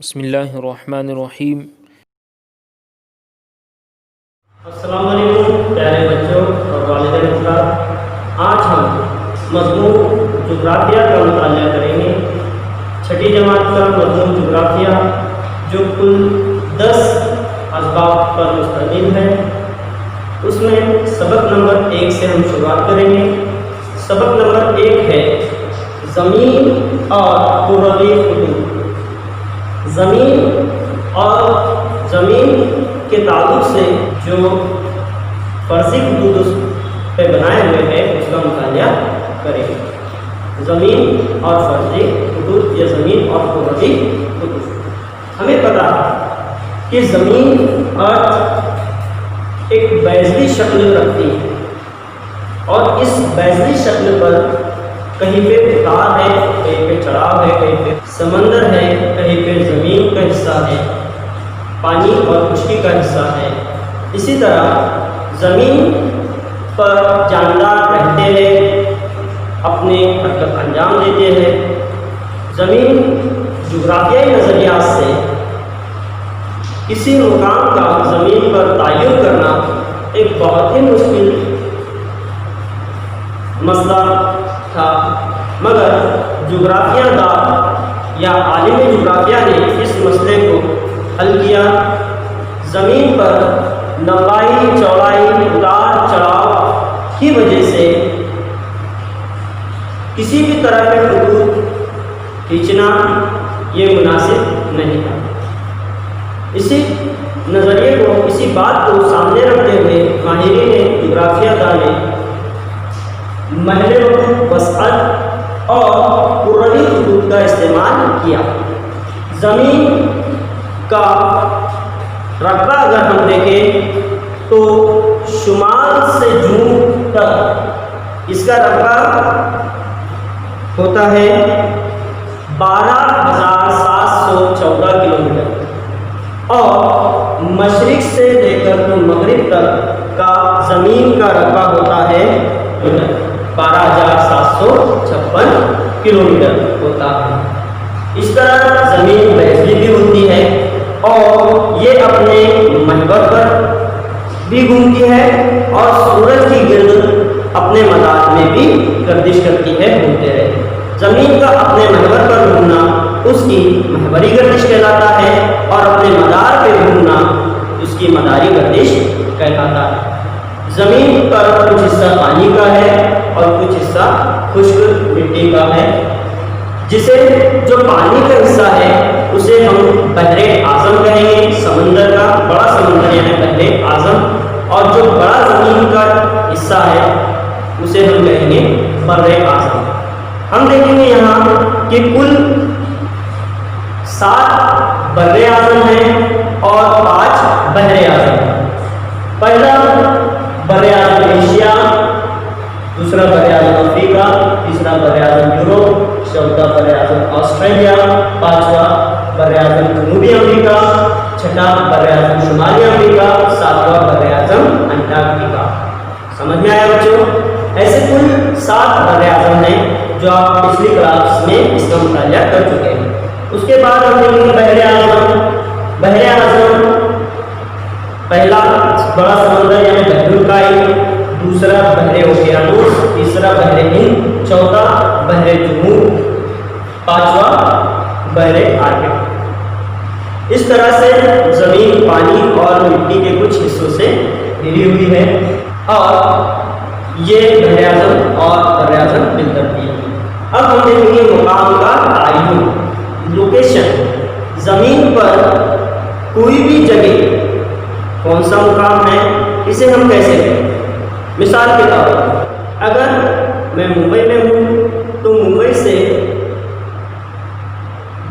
بسم اللہ الرحمن الرحیم۔ السلام علیکم پیارے بچوں اور والدین حضرات، آج ہم مضمون جغرافیہ کا مطالعہ کریں گے۔ چھٹی جماعت کا مضمون جغرافیہ جو کل 10 اسباق پر مشتمل ہے، اس میں سبق نمبر 1 سے ہم شروعات کریں گے۔ سبق نمبر 1 ہے زمین اور کروی خطوط۔ زمین اور زمین کے تعلق سے جو فرضی خطوط اس پہ بنائے ہوئے ہیں اس کا مطالعہ کریں گے۔ زمین اور فرضی خطوط یا زمین اور کروی خطوط۔ ہمیں پتہ ہے کہ زمین ارتھ ایک بیضوی شکل رکھتی ہے، اور اس بیضوی شکل پر کہیں پہ اتار ہے، کہیں پہ چڑھاؤ ہے، کہیں پہ سمندر ہے، کہیں پہ زمین کا حصہ ہے، پانی اور خشکی کا حصہ ہے۔ اسی طرح زمین پر جاندار رہتے ہیں، اپنے حرکت انجام دیتے ہیں۔ زمین جغرافیائی نظریات سے کسی مقام کا زمین پر تعین کرنا ایک بہت ہی مشکل مسئلہ تھا، مگر جغرافیہ داں یا عالم جغرافیہ نے اس مسئلے کو حل کیا۔ زمین پر لمبائی، چوڑائی، اتار چڑھاؤ کی وجہ سے کسی بھی طرح کے خطوط کھینچنا یہ مناسب نہیں تھا۔ اسی نظریے کو، اسی بات کو سامنے رکھتے ہوئے ماہرین جغرافیہ داں نے محل وسعت اور کروی خطوط کا استعمال کیا۔ زمین کا رقبہ اگر ہم دیکھیں تو شمال سے جنوب تک اس کا رقبہ ہوتا ہے 12,714 کلومیٹر، اور مشرق سے لے کر مغرب تک کا زمین کا رقبہ ہوتا ہے 12,756 کلومیٹر ہوتا ہے۔ اس طرح زمین بیضوی بھی ہوتی ہے، اور یہ اپنے محور پر بھی گھومتی ہے، اور سورج کی گرد اپنے مدار میں بھی گردش کرتی ہے، گھومتے رہے۔ زمین کا اپنے محور پر گھومنا اس کی محوری گردش کہلاتا ہے، اور اپنے مدار پہ گھومنا اس کی مداری گردش کہلاتا ہے۔ زمین پر کچھ حصہ پانی کا ہے اور کچھ حصہ خشک مٹی کا ہے، جسے جو پانی کا حصہ ہے اسے ہم بحر اعظم کہیں گے، سمندر کا بڑا سمندر یعنی بحر اعظم، اور جو بڑا زمین کا حصہ ہے اسے ہم کہیں گے بر اعظم۔ ہم دیکھیں گے یہاں کہ کل 7 بر اعظم ہیں اور 5 بحر اعظم ہیں۔ پہلا بر اعظم ایشیا، دوسرا بر اعظم افریقہ، تیسرا بر اعظم یورپ، چوتھا بر اعظم آسٹریلیا، پانچواں بر اعظم جنوبی امریکہ، چھٹا بر اعظم شمالی امریکہ، ساتواں بر اعظم انٹارکٹیکا۔ سمجھ میں آیا بچوں؟ ایسے کل 7 بر اعظم ہیں جو آپ پچھلی کلاس میں اس کا مطالعہ کر چکے ہیں۔ اس کے بعد ہم دیکھیں گے بحر اعظم۔ بحر اعظم پہلا بڑا سمندر یعنی بحر الکاہل، دوسرا بحر اوقیانوس، تیسرا بحر ہند، چوتھا بحر جنوب، پانچواں بحر آرکٹک۔ اس طرح سے زمین پانی اور مٹی کے کچھ حصوں سے گھری ہوئی ہے، اور یہ بحر اعظم اور بر اعظم مل کرتی ہے۔ اب ہم دیکھیں گے مقام کا تعین، لوکیشن۔ زمین پر کوئی بھی جگہ کون سا مقام ہے، اسے ہم کیسے کریں؟ مثال کے طور پر اگر میں ممبئی میں ہوں تو ممبئی سے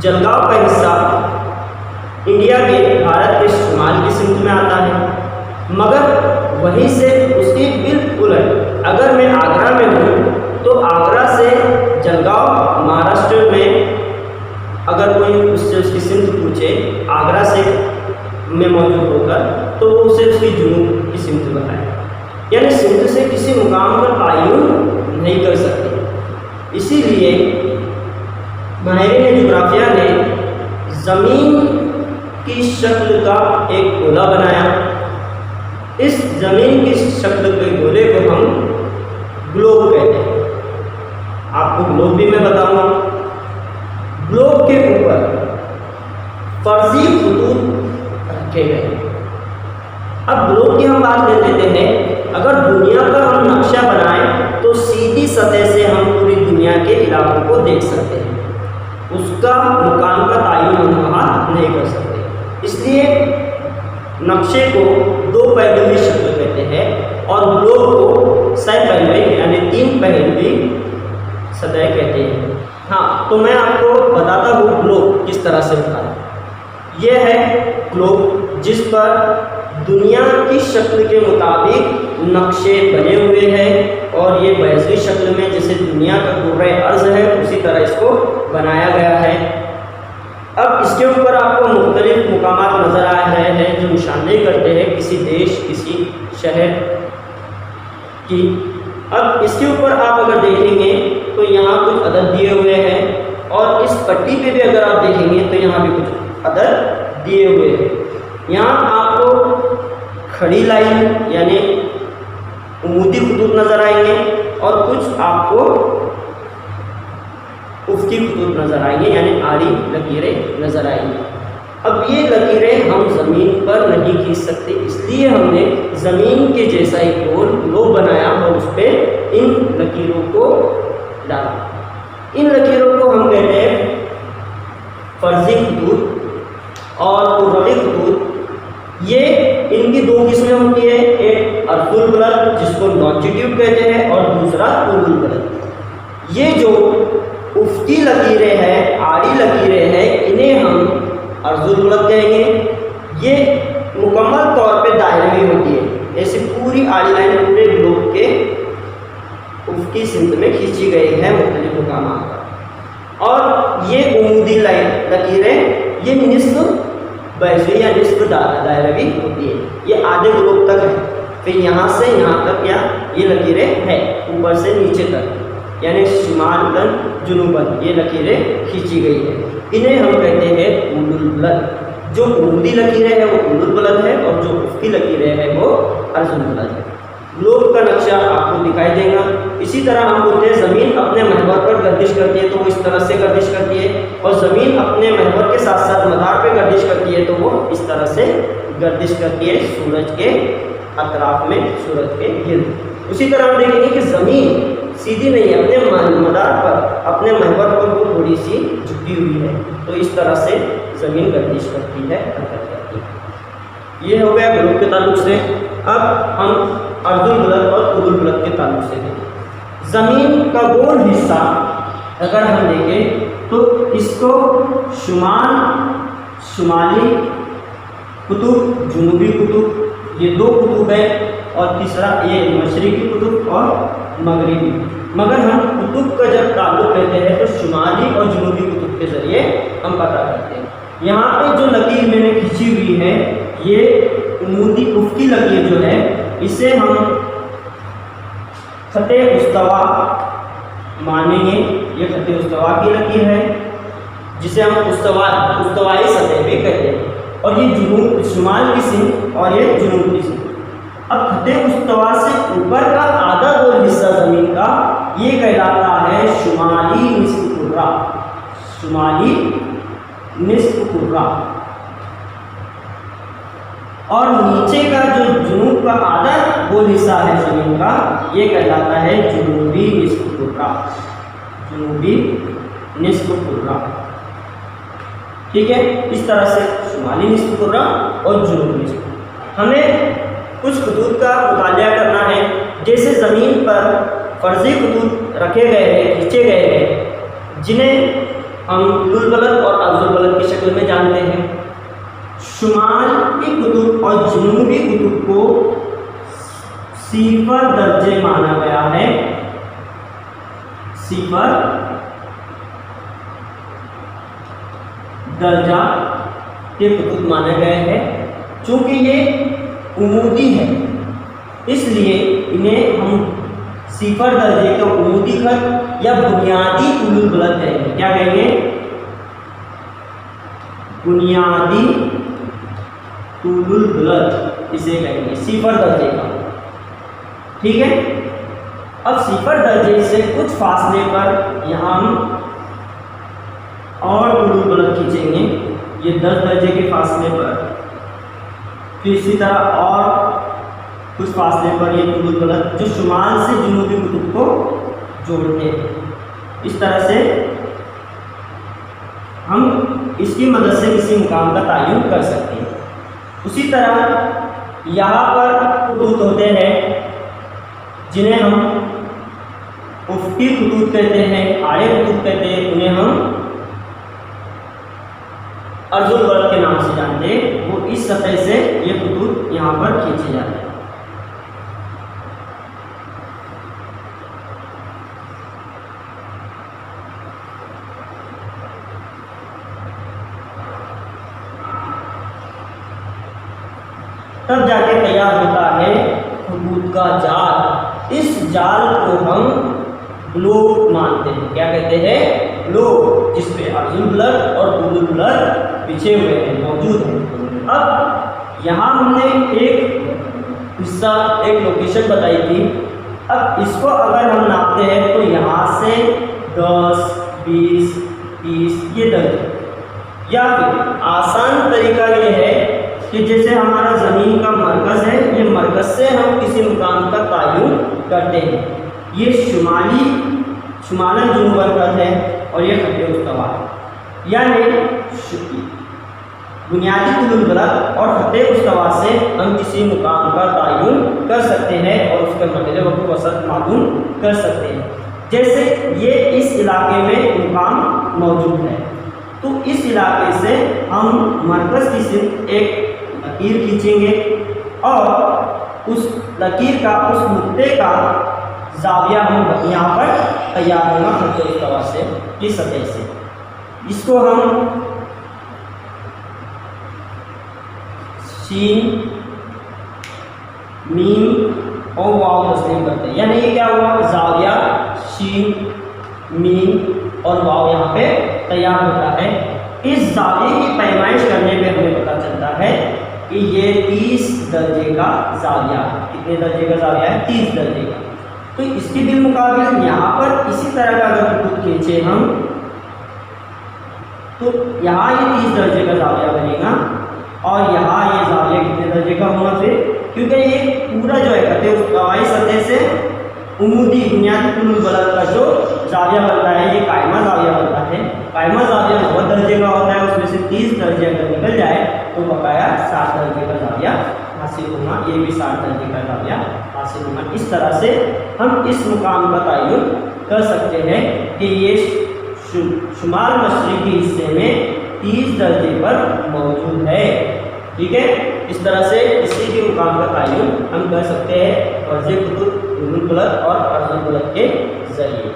جلگاؤں کا حصہ انڈیا کے بھارت کے شمال کی سمت میں آتا ہے، مگر وہیں سے اس کی بالکل الٹ اگر میں آگرہ میں ہوں تو آگرہ سے جلگاؤں مہاراشٹر میں، اگر کوئی اس سے اس کی سمت پوچھے آگرہ سے میں موجود ہو کر تو وہ اسے اس کی جنوب کی سمت بتائے، یعنی سمت سے کسی مقام کا تعین نہیں کر سکتے۔ اسی لیے ماہرین جغرافیہ نے زمین کی شکل کا ایک گولا بنایا. اس زمین کی شکل کے گولے کو ہم گلوب کہتے ہیں. آپ کو گلوب بھی میں بتاؤں گا. گلوب کے اوپر فرضی خطوط رکھے گئے. اب گلوب کی ہم بات لے لیتے ہیں. اگر دنیا کا ہم نقشہ بنائیں تو سیدھی سطح سے ہم پوری دنیا کے علاقوں کو دیکھ سکتے ہیں. اس کا مقام کا تعین ہم وہاں نہیں کر سکتے. اس لیے نقشے کو دو پہلوی شکل کہتے ہیں اور گلوب کو سہ پہلوی یعنی 3 پہلوی سطح کہتے ہیں. ہاں تو میں آپ کو بتاتا ہوں گلوب کس طرح سے بتایا. یہ ہے گلوب جس پر دنیا کی شکل کے مطابق نقشے بنے ہوئے ہیں اور یہ بیضوی شکل میں جیسے دنیا کا کرۂ ارض ہے اسی طرح اس کو بنایا گیا ہے. اب اس کے اوپر آپ کو مختلف مقامات نظر آ رہے ہیں جو نشاندہی کرتے ہیں کسی دیش کسی شہر کی. اب اس کے اوپر آپ اگر دیکھیں گے تو یہاں کچھ عدد دیے ہوئے ہیں اور اس پٹی پہ بھی اگر آپ دیکھیں گے تو یہاں بھی کچھ عدد دیے ہوئے ہیں. یہاں آپ کو کھڑی لائن یعنی عمودی خطوط نظر آئیں گے اور کچھ آپ کو افقی خطوط نظر آئیں گے یعنی آڑی لکیریں نظر آئیں گی. اب یہ لکیریں ہم زمین پر نہیں کھینچ سکتے اس لیے ہم نے زمین کے جیسا ایک گول گلوب بنایا اور اس پہ ان لکیروں کو ڈالا. ان لکیروں کو ہم کہتے ہیں فرضی خطوط اور قرعی خطوط. یہ ان کی 2 قسمیں ہوتی ہیں. ایک ارض البلد جس کو لانجیٹیوڈ کہتے ہیں اور دوسرا طول البلد. یہ جو افقی لکیریں ہیں آڑی لکیریں ہیں انہیں ہم ارض البلد کہیں گے. یہ مکمل طور پہ دائرہوی ہوتی ہے. ایسے پوری آڑی لائن پورے گلوب کے افقی سمت میں کھینچی گئی ہے مختلف مقامات پر. اور یہ عمودی لکیریں یہ نصف بیضوی یا نصف دائرہوی ہوتی ہے. یہ آدھے گلوب تک ہے. پھر یہاں سے یہاں تک یہ لکیریں ہیں اوپر سے نیچے تک یعنی شمال جنوباً یہ لکیریں کھینچی گئی ہیں. انہیں ہم کہتے ہیں طول البلد. جو عمودی لکیریں ہیں وہ طول البلد ہے اور جو افقی لکیریں ہیں وہ عرض البلد ہے. گلوب کا نقشہ آپ کو دکھائی دے گا. اسی طرح ہم بولتے ہیں زمین اپنے محور پر گردش کرتی ہے تو وہ اس طرح سے گردش کرتی ہے اور زمین اپنے محور کے ساتھ ساتھ مدار پہ گردش کرتی ہے تو وہ اس طرح سے گردش کرتی ہے سورج کے اطراف میں سورج کے گرد. اسی طرح ہم دیکھیں گے کہ زمین سیدھی نہیں ہے اپنے مدار پر اپنے محور پر وہ تھوڑی سی جھکی ہوئی ہے تو اس طرح سے زمین گردش کرتی ہے حرکت کرتی ہے. یہ ہو گیا گلوب کے تعلق سے. اب ہم ارض البلد اور طول البلد کے تعلق سے دیکھیں. زمین کا گول حصہ اگر ہم دیکھیں تو اس کو شمالی قطب جنوبی قطب یہ 2 قطب ہیں اور تیسرا یہ مشرقی قطب اور مغربی. مگر ہم قطب کا جب تعلق لیتے ہیں تو شمالی اور جنوبی قطب کے ذریعے ہم پتہ کرتے ہیں. یہاں پہ جو لکیر میں نے کھینچی ہوئی ہے یہ عمودی افقی لکیر جو ہے اسے ہم خط استوا مانیں گے. یہ خط استوا کی لکیر ہے جسے ہم استوائی سطح پہ کہتے ہیں اور یہ شمال کی سمت اور یہ جنوب کی سمت. اب خط استوا سے اوپر کا آدھا گول حصہ زمین کا یہ کہلاتا ہے شمالی نصف کرہ. شمالی نصف کرہ. اور نیچے کا جو جنوب کا آدھا گول حصہ ہے زمین کا یہ کہلاتا ہے جنوبی نصف کرہ. جنوبی نصف کرہ. ٹھیک ہے. اس طرح سے شمالی نصف کرہ اور جنوبی نصف کرہ. ہمیں کچھ خطوط کا مطالعہ کرنا ہے. جیسے زمین پر فرضی خطوط رکھے گئے ہیں کھینچے گئے ہیں جنہیں ہم طول البلد اور عرض البلد کی شکل میں جانتے ہیں. شمالی قطب اور جنوبی قطب کو 0 درجے مانا گیا ہے. 0 درجہ کے قطب مانے گئے ہیں. چونکہ یہ عمودی ہے اس لیے انہیں ہم 0 درجے کا عمودی خط یا بنیادی طول البلد کہیں گے. کیا کہیں گے؟ بنیادی طول البلد اسے کہیں گے، صفر درجے کا، ٹھیک ہے۔ اب صفر درجے سے کچھ فاصلے پر یہاں ہم اور طول البلد کھینچیں گے، یہ 10 درجے کے فاصلے پر، پھر اسی طرح اور کچھ فاصلے پر یہ طول البلد جو شمال سے جنوبی قطب کو جوڑتے ہیں۔ اس طرح سے ہم اس کی مدد سے کسی مقام کا تعین کر سکتے ہیں۔ اسی طرح یہاں پر خطوط ہوتے ہیں جنہیں ہم افقی خطوط کہتے ہیں، آڑے خطوط کہتے ہیں، انہیں ہم عرض البلد کے نام سے جانتے ہیں۔ وہ اس سطح سے یہ خطوط یہاں پر کھینچے جاتے ہیں۔ تب جا کے تیار ہوتا ہے خطوط کا جال۔ اس جال کو ہم بلوک مانتے ہیں، کیا کہتے ہیں؟ بلوک، جس پہ عرض البلد اور طول البلد بچھے ہوئے ہیں، موجود ہیں۔ اب یہاں ہم نے ایک حصہ، ایک لوکیشن بتائی تھی۔ اب اس کو اگر ہم ناپتے ہیں تو یہاں سے 10 20 30 یہ درجے، یا پھر آسان طریقہ یہ ہے کہ جیسے ہمارا زمین کا مرکز ہے، یہ مرکز سے ہم کسی مقام کا تعین کرتے ہیں۔ یہ شمالاً جنوباً خط ہے اور یہ خط استوا ہے، یعنی بنیادی طول البلد اور خط استوا سے ہم کسی مقام کا تعین کر سکتے ہیں اور اس کے مدد وقت وسط معلوم کر سکتے ہیں۔ جیسے یہ اس علاقے میں مقام موجود ہے، تو اس علاقے سے ہم مرکز کی صرف ایک لکیر کھینچیں گے اور اس لکیر کا، اس نقطے کا زاویہ ہم یہاں پر تیار ہوگا خط استوا سے کی سطح سے۔ اس کو ہم شین، میم اور واو تسلیم کرتے ہیں، یعنی یہ کیا ہوا؟ زاویہ شین، میم اور واو یہاں پہ تیار ہوتا ہے۔ اس زاویے کی پیمائش کرنے پہ ہمیں پتہ چلتا ہے کہ یہ 30 درجے کا زاویہ ہے۔ کتنے درجے کا زاویہ ہے؟ 30 درجے کا۔ تو اس کے بالمقابل یہاں پر اسی طرح کا اگر خطوط کھینچے ہم تو یہاں یہ 30 درجے کا زاویہ بنے گا اور یہاں یہ زاویہ کتنے درجے کا ہوگا پھر؟ کیونکہ یہ پورا جو ہے خط استوائی سطح سے عمودی بنیادی طول البلد کا جو زاویہ بنتا ہے یہ قائمہ زاویہ بنتا ہے۔ قائمہ زاویہ 90 درجے کا ہوتا ہے، اس میں سے 30 درجے اگر نکل جائے تو بقایا 60 درجے کا زاویہ حاصل ہوگا، یہ بھی 60 درجے کا زاویہ حاصل ہوگا۔ اس طرح سے ہم اس مقام کا تعین کر سکتے ہیں کہ یہ شمال مشرقی حصے میں 30 درجے پر موجود ہے، ٹھیک ہے۔ اس طرح سے کسی بھی مقام کا تعین ہم کر سکتے ہیں عرض خطوط، طول البلد اور عرض البلد کے ذریعے،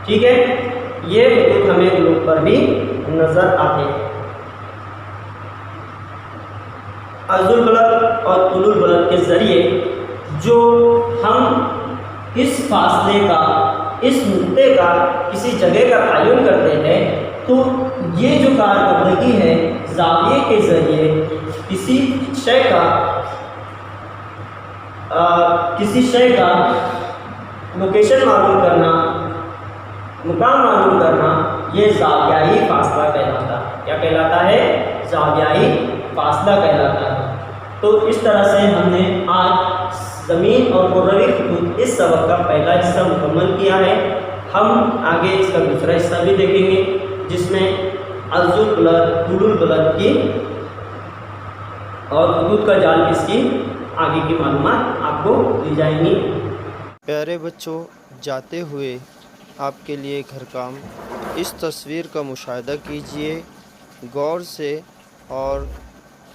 ٹھیک ہے۔ یہ خطوط ہمیں بلوک پر بھی نظر آتے ہیں۔ عرض البلد اور طول البلد کے ذریعے جو ہم اس فاصلے کا، اس نقطے کا کسی جگہ کا تعین کرتے ہیں تو یہ جو کارکردگی ہے زاویے کے ذریعے کسی شے کا لوکیشن معلوم کرنا، مقام معلوم کرنا، یہ زاویائی فاصلہ کہلاتا ہے۔ کیا کہلاتا ہے؟ زاویائی فاصلہ کہلاتا ہے۔ تو اس طرح سے ہم نے آج زمین اور کروی خطوط اس سبق کا پہلا حصہ مکمل کیا ہے۔ ہم آگے اس کا دوسرا حصہ بھی دیکھیں گے جس میں عرض البلد، طول البلد کی اور خطوط کا جال کس کی آگے کی معلومات آپ کو دی جائیں گی۔ پیارے بچوں، جاتے ہوئے آپ کے لیے گھر کام، اس تصویر کا مشاہدہ کیجیے غور سے اور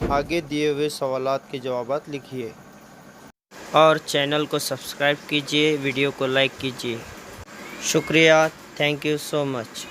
آگے دیے ہوئے سوالات کے جوابات لکھیے اور چینل کو سبسکرائب کیجیے، ویڈیو کو لائک کیجیے۔ شکریہ، تھینک یو سو مچ۔